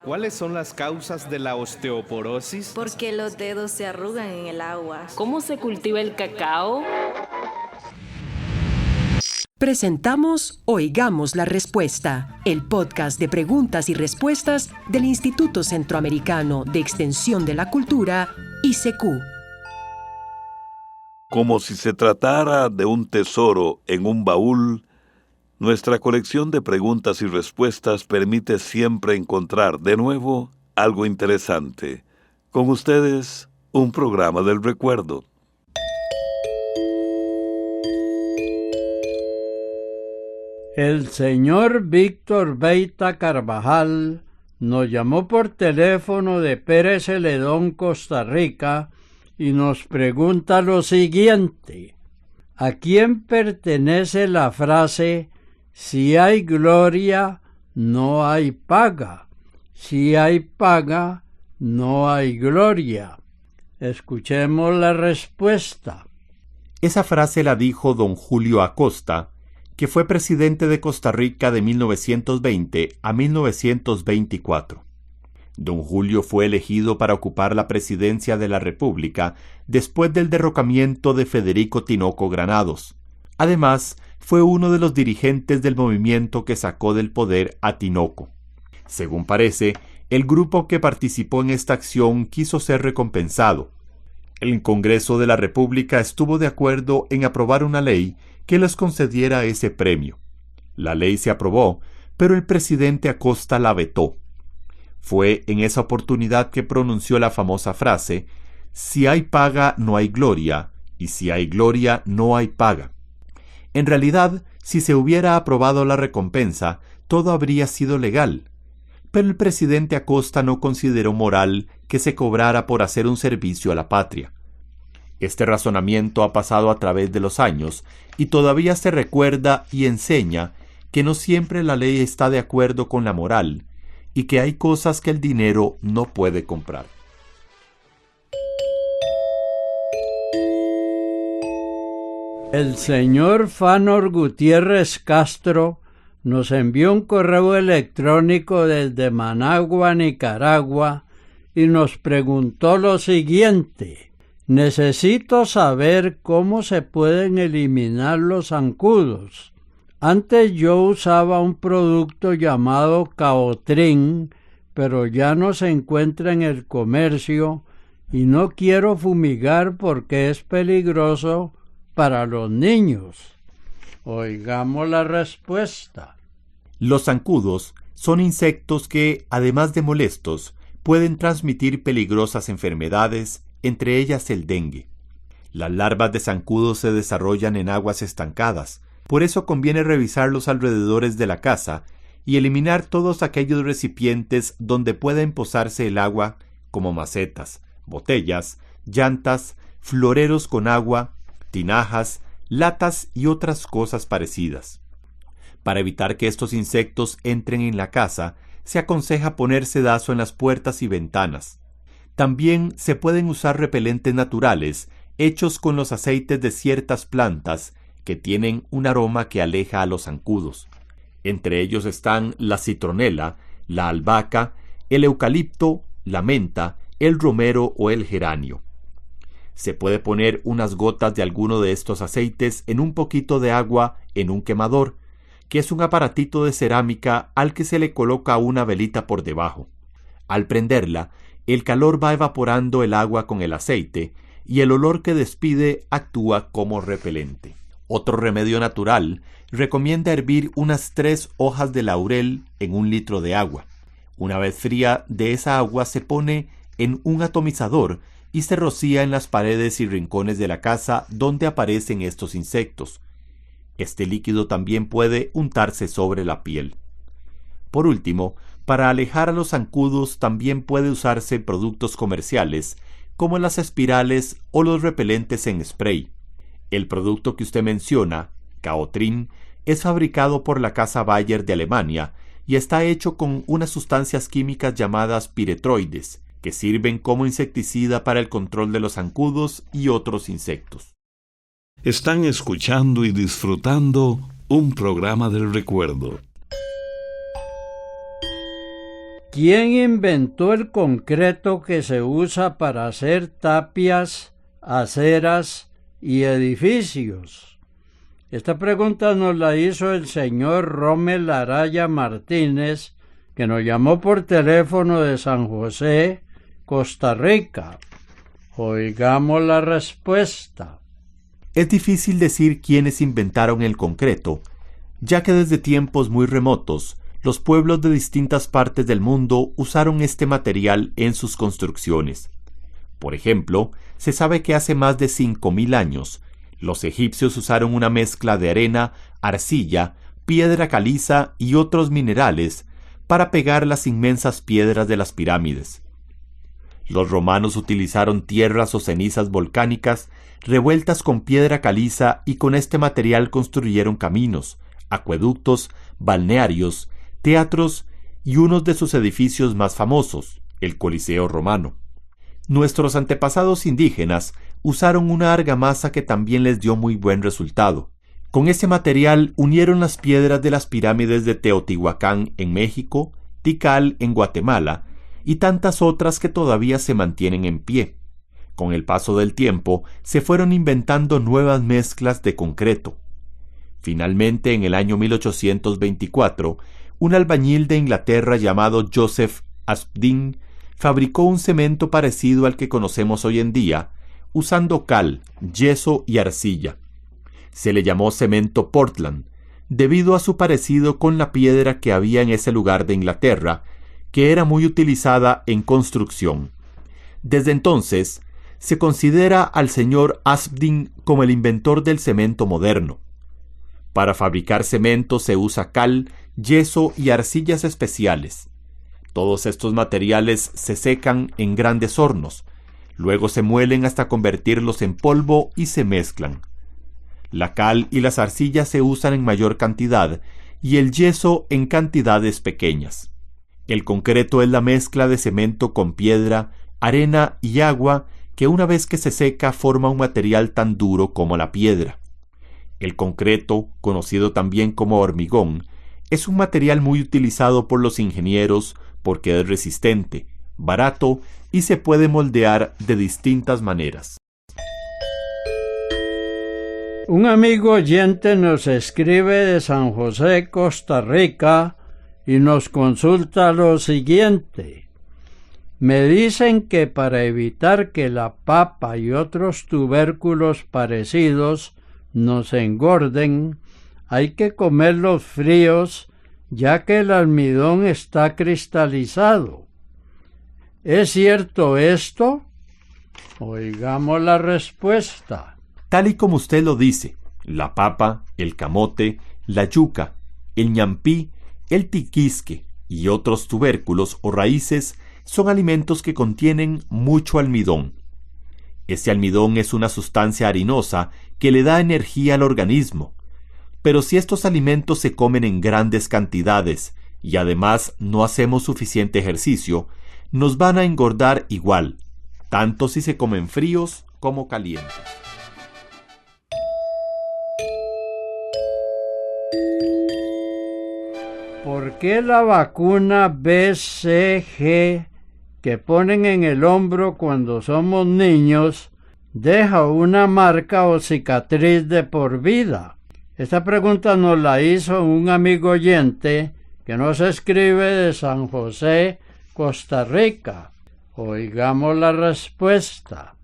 ¿Cuáles son las causas de la osteoporosis? Porque los dedos se arrugan en el agua. ¿Cómo se cultiva el cacao? Presentamos Oigamos la Respuesta, el podcast de preguntas y respuestas del Instituto Centroamericano de Extensión de la Cultura, ICQ. Como si se tratara de un tesoro en un baúl, nuestra colección de preguntas y respuestas permite siempre encontrar de nuevo algo interesante. Con ustedes, un programa del recuerdo. El señor Víctor Beita Carvajal nos llamó por teléfono de Pérez Celedón, Costa Rica, y nos pregunta lo siguiente: ¿a quién pertenece la frase "si hay gloria, no hay paga"? Si hay paga, no hay gloria. Escuchemos la respuesta. Esa frase la dijo don Julio Acosta, que fue presidente de Costa Rica de 1920 a 1924. Don Julio fue elegido para ocupar la presidencia de la República después del derrocamiento de Federico Tinoco Granados. Además, fue uno de los dirigentes del movimiento que sacó del poder a Tinoco. Según parece, el grupo que participó en esta acción quiso ser recompensado. El Congreso de la República estuvo de acuerdo en aprobar una ley que les concediera ese premio. La ley se aprobó, pero el presidente Acosta la vetó. Fue en esa oportunidad que pronunció la famosa frase: "Si hay paga, no hay gloria, y si hay gloria, no hay paga". En realidad, si se hubiera aprobado la recompensa, todo habría sido legal. Pero el presidente Acosta no consideró moral que se cobrara por hacer un servicio a la patria. Este razonamiento ha pasado a través de los años y todavía se recuerda y enseña que no siempre la ley está de acuerdo con la moral y que hay cosas que el dinero no puede comprar. El señor Fanor Gutiérrez Castro nos envió un correo electrónico desde Managua, Nicaragua, y nos preguntó lo siguiente: necesito saber cómo se pueden eliminar los zancudos. Antes yo usaba un producto llamado Caotrin, pero ya no se encuentra en el comercio y no quiero fumigar porque es peligroso para los niños. Oigamos la respuesta. Los zancudos son insectos que, además de molestos, pueden transmitir peligrosas enfermedades, entre ellas el dengue. Las larvas de zancudos se desarrollan en aguas estancadas, por eso conviene revisar los alrededores de la casa y eliminar todos aquellos recipientes donde pueda empozarse el agua, como macetas, botellas, llantas, floreros con agua, tinajas, latas y otras cosas parecidas. Para evitar que estos insectos entren en la casa, se aconseja poner sedazo en las puertas y ventanas. También se pueden usar repelentes naturales, hechos con los aceites de ciertas plantas que tienen un aroma que aleja a los zancudos. Entre ellos están la citronela, la albahaca, el eucalipto, la menta, el romero o el geranio. Se puede poner unas gotas de alguno de estos aceites en un poquito de agua en un quemador, que es un aparatito de cerámica al que se le coloca una velita por debajo. Al prenderla, el calor va evaporando el agua con el aceite y el olor que despide actúa como repelente. Otro remedio natural recomienda hervir unas 3 hojas de laurel en 1 litro de agua. Una vez fría, de esa agua se pone en un atomizador y se rocía en las paredes y rincones de la casa donde aparecen estos insectos. Este líquido también puede untarse sobre la piel. Por último, para alejar a los zancudos también puede usarse productos comerciales, como las espirales o los repelentes en spray. El producto que usted menciona, Caotrin, es fabricado por la casa Bayer de Alemania y está hecho con unas sustancias químicas llamadas piretroides, que sirven como insecticida para el control de los zancudos y otros insectos. Están escuchando y disfrutando un programa del recuerdo. ¿Quién inventó el concreto que se usa para hacer tapias, aceras y edificios? Esta pregunta nos la hizo el señor Rommel Araya Martínez, que nos llamó por teléfono de San José, Costa Rica. Oigamos la respuesta. Es difícil decir quiénes inventaron el concreto, ya que desde tiempos muy remotos, los pueblos de distintas partes del mundo usaron este material en sus construcciones. Por ejemplo, se sabe que hace más de 5.000 años, los egipcios usaron una mezcla de arena, arcilla, piedra caliza y otros minerales para pegar las inmensas piedras de las pirámides. Los romanos utilizaron tierras o cenizas volcánicas revueltas con piedra caliza y con este material construyeron caminos, acueductos, balnearios, teatros y unos de sus edificios más famosos, el Coliseo romano. Nuestros antepasados indígenas usaron una argamasa que también les dio muy buen resultado. Con ese material unieron las piedras de las pirámides de Teotihuacán en México, Tikal en Guatemala y tantas otras que todavía se mantienen en pie. Con el paso del tiempo se fueron inventando nuevas mezclas de concreto. Finalmente, en el año 1824, un albañil de Inglaterra llamado Joseph Aspdin fabricó un cemento parecido al que conocemos hoy en día, usando cal, yeso y arcilla. Se le llamó cemento Portland, debido a su parecido con la piedra que había en ese lugar de Inglaterra, que era muy utilizada en construcción. Desde entonces, se considera al señor Aspdin como el inventor del cemento moderno. Para fabricar cemento se usa cal, yeso y arcillas especiales. Todos estos materiales se secan en grandes hornos, luego se muelen hasta convertirlos en polvo y se mezclan. La cal y las arcillas se usan en mayor cantidad y el yeso en cantidades pequeñas. El concreto es la mezcla de cemento con piedra, arena y agua que una vez que se seca forma un material tan duro como la piedra. El concreto, conocido también como hormigón, es un material muy utilizado por los ingenieros porque es resistente, barato y se puede moldear de distintas maneras. Un amigo oyente nos escribe de San José, Costa Rica, y nos consulta lo siguiente. Me dicen que para evitar que la papa y otros tubérculos parecidos nos engorden, hay que comerlos fríos, ya que el almidón está cristalizado. ¿Es cierto esto? Oigamos la respuesta. Tal y como usted lo dice, la papa, el camote, la yuca, el ñampí, el tiquisque y otros tubérculos o raíces son alimentos que contienen mucho almidón. Este almidón es una sustancia harinosa que le da energía al organismo, pero si estos alimentos se comen en grandes cantidades y además no hacemos suficiente ejercicio, nos van a engordar igual, tanto si se comen fríos como calientes. ¿Por qué la vacuna BCG que ponen en el hombro cuando somos niños deja una marca o cicatriz de por vida? Esta pregunta nos la hizo un amigo oyente que nos escribe de San José, Costa Rica. Oigamos la respuesta.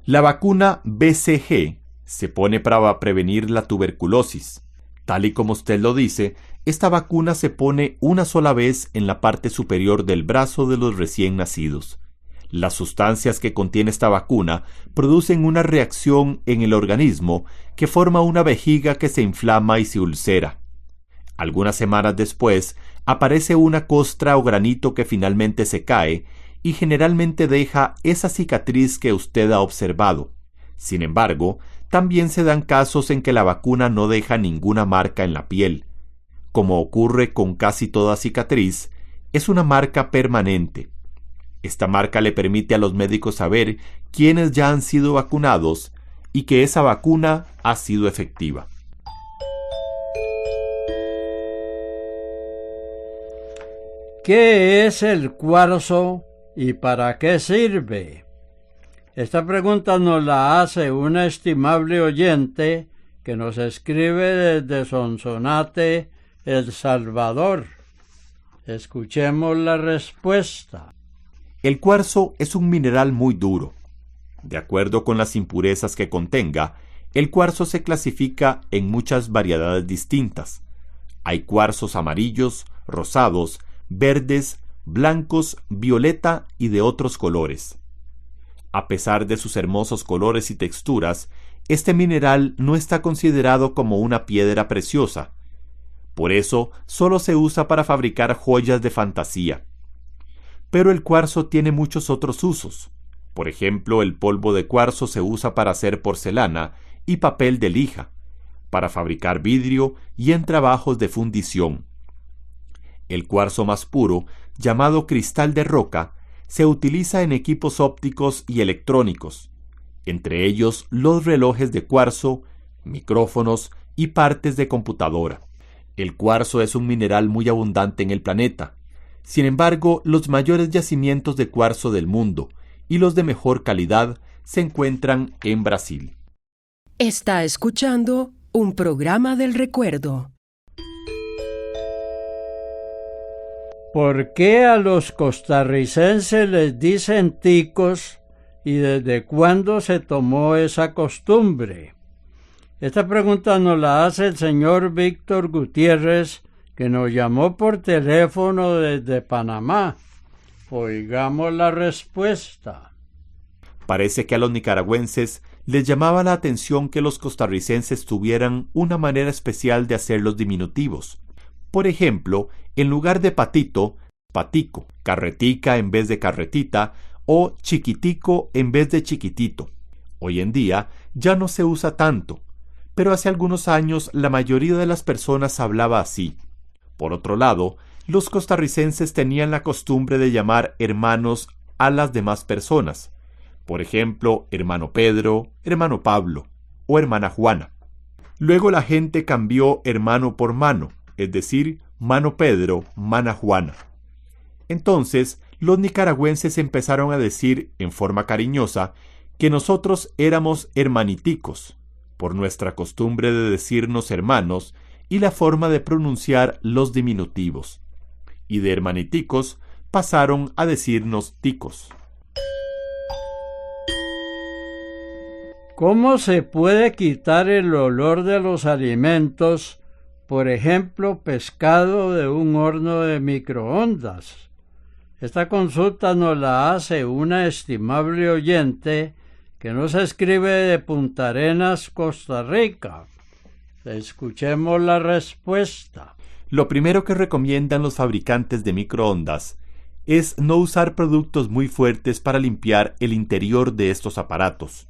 La vacuna BCG se pone para prevenir la tuberculosis. Tal y como usted lo dice, esta vacuna se pone una sola vez en la parte superior del brazo de los recién nacidos. Las sustancias que contiene esta vacuna producen una reacción en el organismo que forma una vejiga que se inflama y se ulcera. Algunas semanas después, aparece una costra o granito que finalmente se cae y generalmente deja esa cicatriz que usted ha observado. Sin embargo, también se dan casos en que la vacuna no deja ninguna marca en la piel. Como ocurre con casi toda cicatriz, es una marca permanente. Esta marca le permite a los médicos saber quiénes ya han sido vacunados y que esa vacuna ha sido efectiva. ¿Qué es el cuarzo y para qué sirve? Esta pregunta nos la hace una estimable oyente que nos escribe desde Sonsonate, El Salvador. Escuchemos la respuesta. El cuarzo es un mineral muy duro. De acuerdo con las impurezas que contenga, el cuarzo se clasifica en muchas variedades distintas. Hay cuarzos amarillos, rosados, verdes, blancos, violeta y de otros colores. A pesar de sus hermosos colores y texturas, este mineral no está considerado como una piedra preciosa. Por eso, solo se usa para fabricar joyas de fantasía. Pero el cuarzo tiene muchos otros usos. Por ejemplo, el polvo de cuarzo se usa para hacer porcelana y papel de lija, para fabricar vidrio y en trabajos de fundición. El cuarzo más puro, llamado cristal de roca, se utiliza en equipos ópticos y electrónicos, entre ellos los relojes de cuarzo, micrófonos y partes de computadora. El cuarzo es un mineral muy abundante en el planeta. Sin embargo, los mayores yacimientos de cuarzo del mundo y los de mejor calidad se encuentran en Brasil. Está escuchando un programa del recuerdo. ¿Por qué a los costarricenses les dicen ticos y desde cuándo se tomó esa costumbre? Esta pregunta nos la hace el señor Víctor Gutiérrez, que nos llamó por teléfono desde Panamá. Oigamos la respuesta. Parece que a los nicaragüenses les llamaba la atención que los costarricenses tuvieran una manera especial de hacer los diminutivos. Por ejemplo, en lugar de patito, patico, carretica en vez de carretita o chiquitico en vez de chiquitito. Hoy en día ya no se usa tanto, pero hace algunos años la mayoría de las personas hablaba así. Por otro lado, los costarricenses tenían la costumbre de llamar hermanos a las demás personas. Por ejemplo, hermano Pedro, hermano Pablo o hermana Juana. Luego la gente cambió hermano por mano, es decir, mano Pedro, mana Juana. Entonces, los nicaragüenses empezaron a decir, en forma cariñosa, que nosotros éramos hermaniticos, por nuestra costumbre de decirnos hermanos y la forma de pronunciar los diminutivos. Y de hermaniticos pasaron a decirnos ticos. ¿Cómo se puede quitar el olor de los alimentos, por ejemplo, pescado de un horno de microondas? Esta consulta nos la hace una estimable oyente que nos escribe de Punta Arenas, Costa Rica. Escuchemos la respuesta. Lo primero que recomiendan los fabricantes de microondas es no usar productos muy fuertes para limpiar el interior de estos aparatos.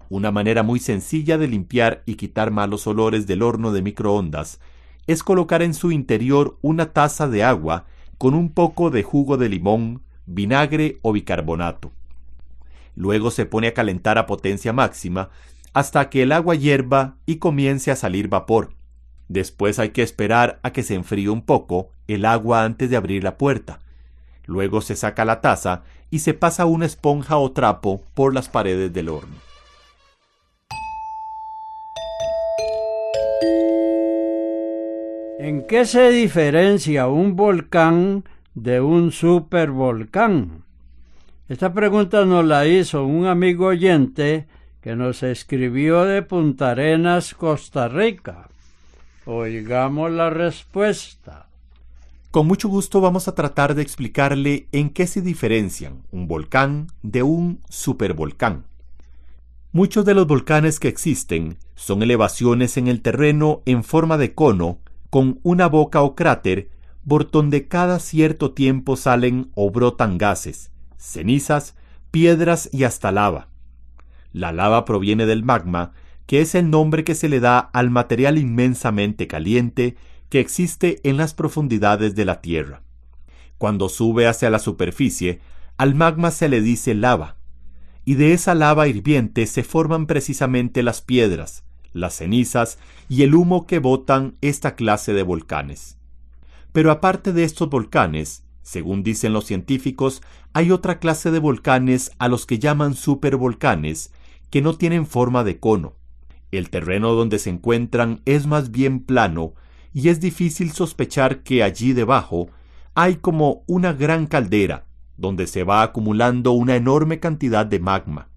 Una manera muy sencilla de limpiar y quitar malos olores del horno de microondas es colocar en su interior una taza de agua con un poco de jugo de limón, vinagre o bicarbonato. Luego se pone a calentar a potencia máxima hasta que el agua hierva y comience a salir vapor. Después hay que esperar a que se enfríe un poco el agua antes de abrir la puerta. Luego se saca la taza y se pasa una esponja o trapo por las paredes del horno. ¿En qué se diferencia un volcán de un supervolcán? Esta pregunta nos la hizo un amigo oyente que nos escribió de Punta Arenas, Costa Rica. Oigamos la respuesta. Con mucho gusto vamos a tratar de explicarle en qué se diferencian un volcán de un supervolcán. Muchos de los volcanes que existen son elevaciones en el terreno en forma de cono con una boca o cráter por donde cada cierto tiempo salen o brotan gases, cenizas, piedras y hasta lava. La lava proviene del magma, que es el nombre que se le da al material inmensamente caliente que existe en las profundidades de la Tierra. Cuando sube hacia la superficie, al magma se le dice lava, y de esa lava hirviente se forman precisamente las piedras, las cenizas y el humo que botan esta clase de volcanes. Pero aparte de estos volcanes, Según dicen los científicos, hay otra clase de volcanes a los que llaman supervolcanes, que no tienen forma de cono. El terreno donde se encuentran es más bien plano y es difícil sospechar que allí debajo hay como una gran caldera, donde se va acumulando una enorme cantidad de magma.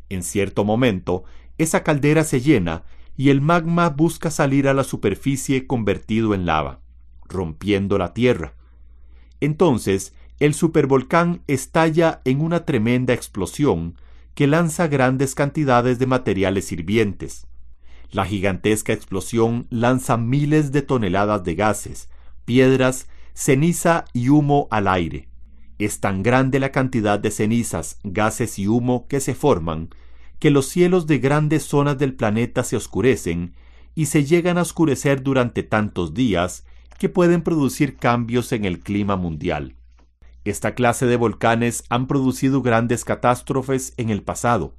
En cierto momento, esa caldera se llena y el magma busca salir a la superficie convertido en lava, rompiendo la tierra. Entonces, el supervolcán estalla en una tremenda explosión que lanza grandes cantidades de materiales hirvientes. La gigantesca explosión lanza miles de toneladas de gases, piedras, ceniza y humo al aire. Es tan grande la cantidad de cenizas, gases y humo que se forman, que los cielos de grandes zonas del planeta se oscurecen y se llegan a oscurecer durante tantos días que pueden producir cambios en el clima mundial. Esta clase de volcanes han producido grandes catástrofes en el pasado.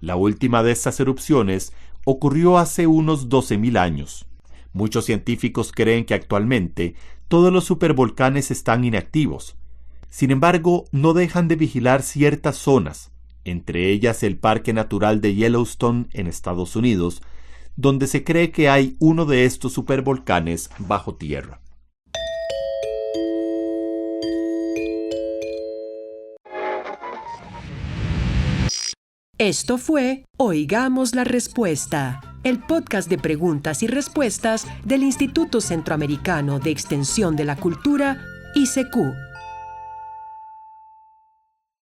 La última de estas erupciones ocurrió hace unos 12.000 años. Muchos científicos creen que actualmente todos los supervolcanes están inactivos. Sin embargo, no dejan de vigilar ciertas zonas, entre ellas el Parque Natural de Yellowstone en Estados Unidos, donde se cree que hay uno de estos supervolcanes bajo tierra. Esto fue Oigamos la Respuesta, el podcast de preguntas y respuestas del Instituto Centroamericano de Extensión de la Cultura, ICQ.